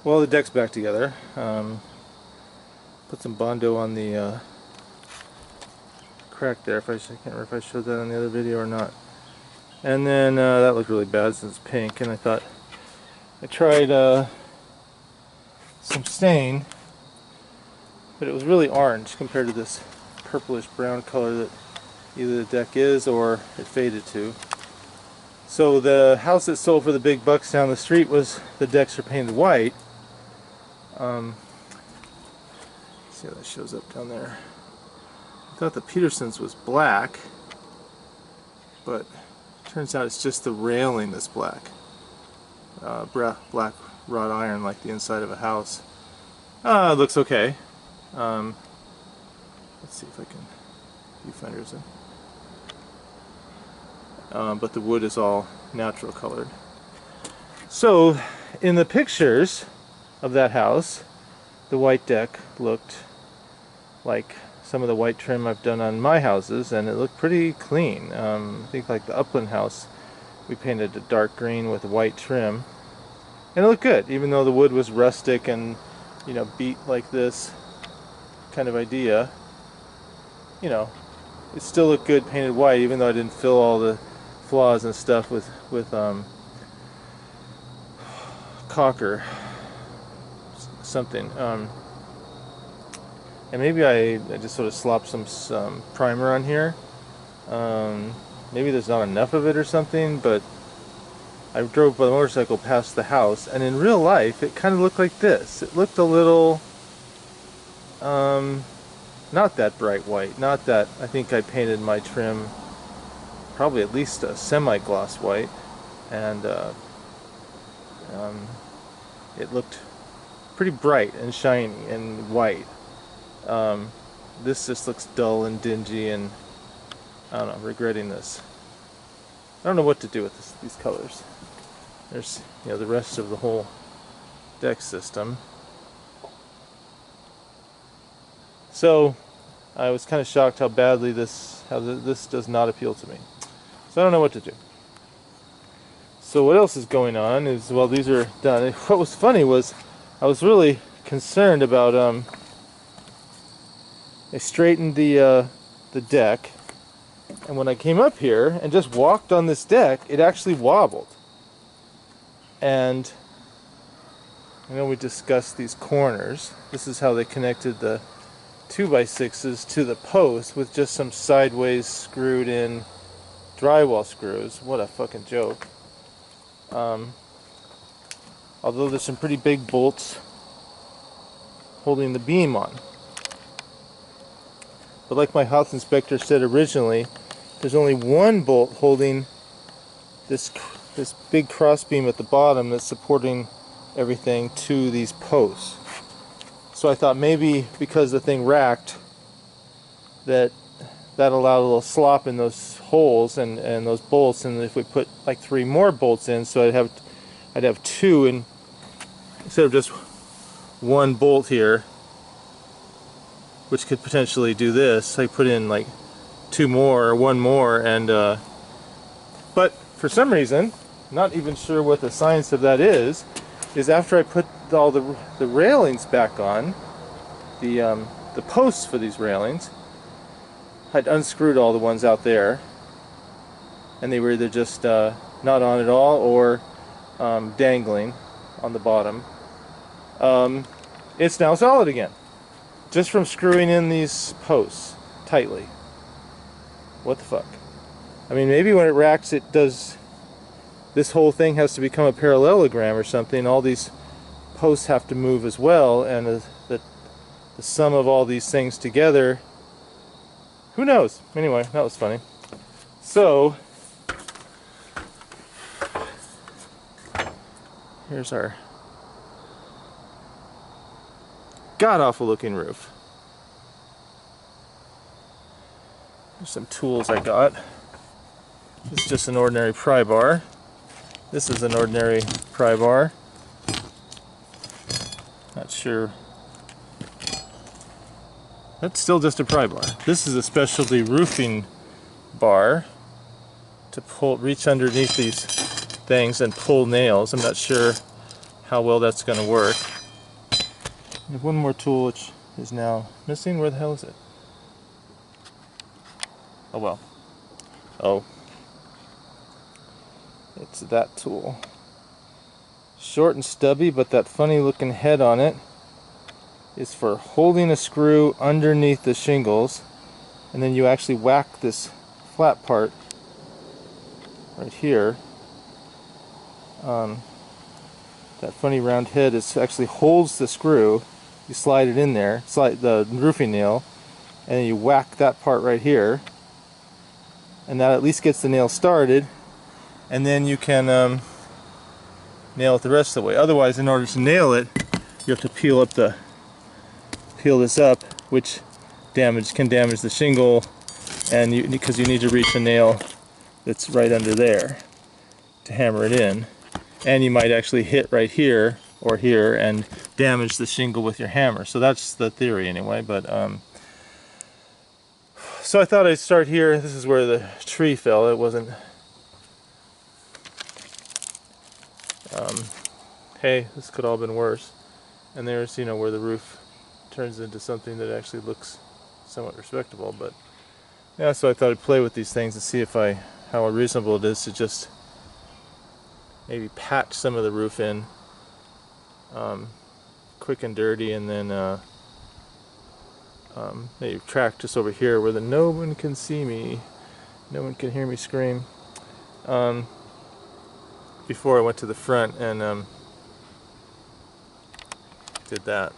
Well, the deck's back together. Put some Bondo on the crack there. I can't remember if I showed that on the other video or not. And then that looked really bad since it's pink. And I thought I tried some stain, but it was really orange compared to this purplish brown color that either the deck is or it faded to. So the house that sold for the big bucks down the street was the decks are painted white. See how that shows up down there. I thought the Petersons was black, but turns out it's just the railing that's black. Black wrought iron like the inside of a house. It looks okay. Let's see if I can viewfinders it. But the wood is all natural colored. So in the pictures of that house, the white deck looked like some of the white trim I've done on my houses, and it looked pretty clean. I think like the Upland house, we painted a dark green with white trim, and it looked good, even though the wood was rustic and, you know, beat like this kind of idea. You know, it still looked good painted white, even though I didn't fill all the flaws and stuff with caulker something. And maybe I just sort of slopped some primer on here. Maybe there's not enough of it or something, but I drove by the motorcycle past the house, and in real life it kind of looked like this. It looked a little not that bright white, not that. I think I painted my trim probably at least a semi-gloss white, and it looked pretty bright and shiny and white. This just looks dull and dingy, and I don't know, regretting this. I don't know what to do with these colors. There's, you know, the rest of the whole deck system. So I was kind of shocked how badly this does not appeal to me. So I don't know what to do. So what else is going on is, well, these are done. What was funny was I was really concerned about I straightened the deck, and when I came up here and just walked on this deck, it actually wobbled. And I know we discussed these corners. This is how they connected the 2x6s to the post with just some sideways screwed in drywall screws. What a fucking joke. Although there's some pretty big bolts holding the beam on. But like my house inspector said originally, there's only one bolt holding this big cross beam at the bottom that's supporting everything to these posts. So I thought maybe because the thing racked, that allowed a little slop in those holes and those bolts, and if we put like 3 more bolts in, so I'd have 2 in instead of just 1 bolt here, which could potentially do this. I put in like 2 more or 1 more, and but for some reason, not even sure what the science of that is after I put all the railings back on, the posts for these railings, I'd unscrewed all the ones out there, and they were either just not on at all or dangling on the bottom. It's now solid again, just from screwing in these posts tightly. What the fuck? I mean, maybe when it racks, it does. This whole thing has to become a parallelogram or something. All these posts have to move as well, and the sum of all these things together, who knows? Anyway, that was funny. So here's our god-awful looking roof. There's some tools I got. This is just an ordinary pry bar. This is an ordinary pry bar. Not sure. That's still just a pry bar. This is a specialty roofing bar to reach underneath these things and pull nails. I'm not sure how well that's going to work. I have one more tool which is now missing. Where the hell is it? Oh well. Oh. It's that tool. Short and stubby, but that funny looking head on it is for holding a screw underneath the shingles, and then you actually whack this flat part right here. That funny round head actually holds the screw. You slide it in there, slide the roofing nail, and then you whack that part right here, and that at least gets the nail started, and then you can nail it the rest of the way. Otherwise, in order to nail it, you have to peel this up, which can damage the shingle, and because you need to reach a nail that's right under there to hammer it in, and you might actually hit right here or here and damage the shingle with your hammer. So that's the theory anyway. But so I thought I'd start here. This is where the tree fell. It wasn't. Hey, this could all have been worse. And there's, you know, where the roof turns into something that actually looks somewhat respectable. But yeah, so I thought I'd play with these things and see how reasonable it is to just maybe patch some of the roof in, quick and dirty, and then maybe track just over here where no one can see me, no one can hear me scream. Before I went to the front and did that.